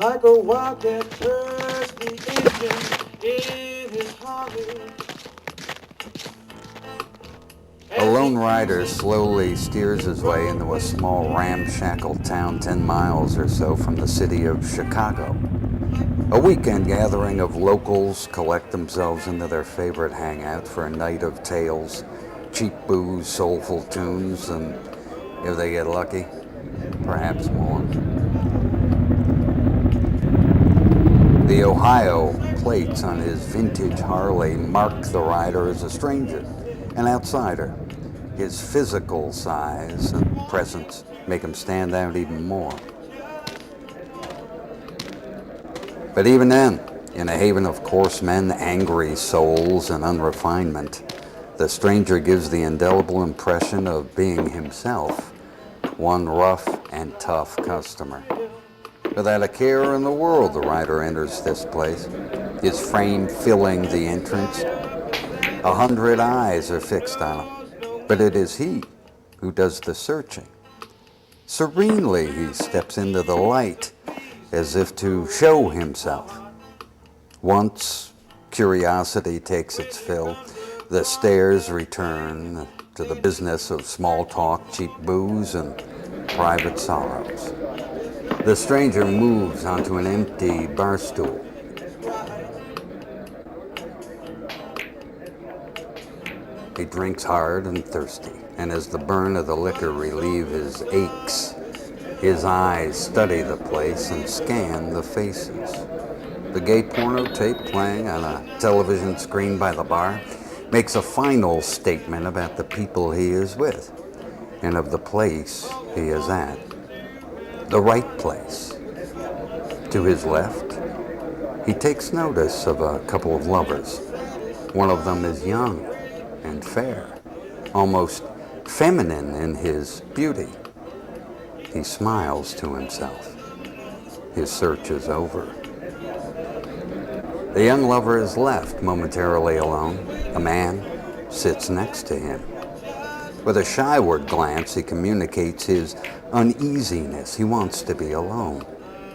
like a wildcat turns the engine in his Harley. A lone rider slowly steers his way into a small ramshackle town 10 miles or so from the city of Chicago. A weekend gathering of locals collect themselves into their favorite hangout for a night of tales, cheap booze, soulful tunes, and if they get lucky, perhaps more. The Ohio plates on his vintage Harley mark the rider as a stranger, an outsider. His physical size and presence make him stand out even more. But even then, in a haven of coarse men, angry souls, and unrefinement, the stranger gives the indelible impression of being himself, one rough and tough customer. Without a care in the world, the rider enters this place, his frame filling the entrance. 100 eyes are fixed on him, but it is he who does the searching. Serenely he steps into the light, as if to show himself. Once curiosity takes its fill, the stares return to the business of small talk, cheap booze, and private sorrows. The stranger moves onto an empty bar stool. He drinks hard and thirsty, and as the burn of the liquor relieve his aches, his eyes study the place and scan the faces. The gay porno tape playing on a television screen by the bar makes a final statement about the people he is with and of the place he is at. The right place. To his left, he takes notice of a couple of lovers. One of them is young and fair, almost feminine in his beauty. He smiles to himself. His search is over. The young lover is left momentarily alone. A man sits next to him. With a shyward glance, he communicates his uneasiness. He wants to be alone.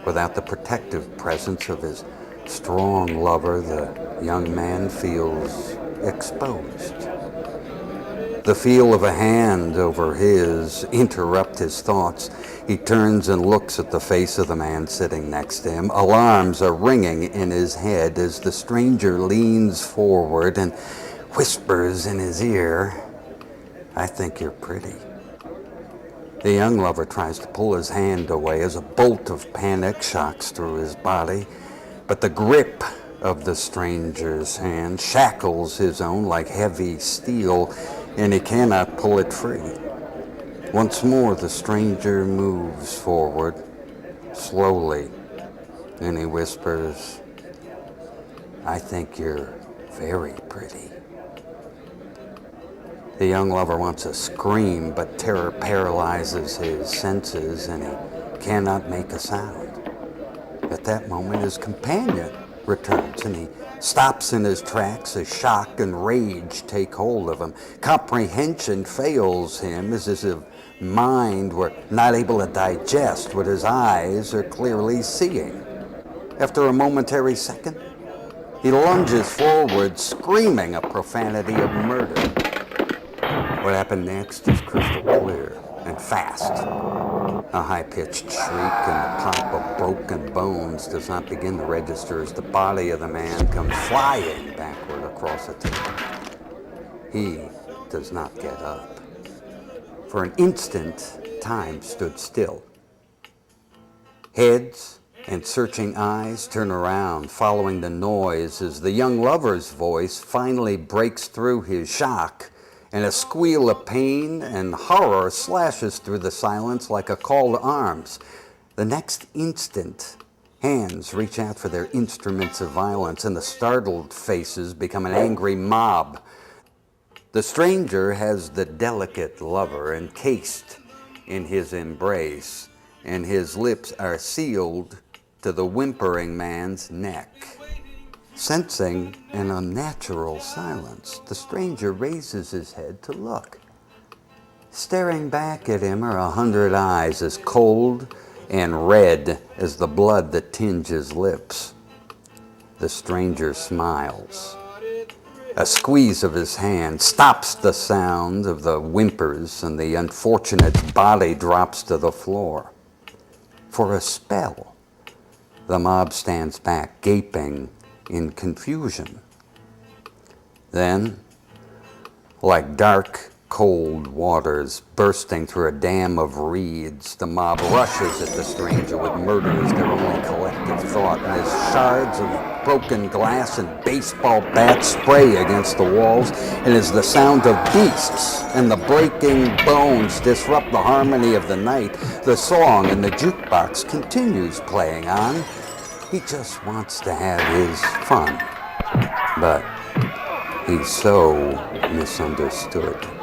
Without the protective presence of his strong lover, the young man feels exposed. The feel of a hand over his interrupts his thoughts. He turns and looks at the face of the man sitting next to him. Alarms are ringing in his head as the stranger leans forward and whispers in his ear, "I think you're pretty." The young lover tries to pull his hand away as a bolt of panic shocks through his body, but the grip of the stranger's hand shackles his own like heavy steel, and he cannot pull it free. Once more, the stranger moves forward, slowly, and he whispers, "I think you're very pretty." The young lover wants to scream, but terror paralyzes his senses, and he cannot make a sound. At that moment, his companion returns, and he stops in his tracks as shock and rage take hold of him. Comprehension fails him as his mind were not able to digest what his eyes are clearly seeing. After a momentary second, he lunges forward, screaming a profanity of murder. What happened next is crystal clear and fast. A high-pitched shriek and the pop of broken bones does not begin to register as the body of the man comes flying backward across the table. He does not get up. For an instant, time stood still. Heads and searching eyes turn around, following the noise as the young lover's voice finally breaks through his shock, and a squeal of pain and horror slashes through the silence like a call to arms. The next instant, hands reach out for their instruments of violence, and the startled faces become an angry mob. The stranger has the delicate lover encased in his embrace, and his lips are sealed to the whimpering man's neck. Sensing an unnatural silence, the stranger raises his head to look. Staring back at him are 100 eyes as cold and red as the blood that tinges lips. The stranger smiles. A squeeze of his hand stops the sound of the whimpers, and the unfortunate's body drops to the floor. For a spell, the mob stands back, gaping in confusion. Then, like dark, cold waters bursting through a dam of reeds, the mob rushes at the stranger with murder as their only collective thought, and as shards of broken glass and baseball bats spray against the walls, and as the sound of beasts and the breaking bones disrupt the harmony of the night, the song in the jukebox continues playing on. He just wants to have his fun, but he's so misunderstood.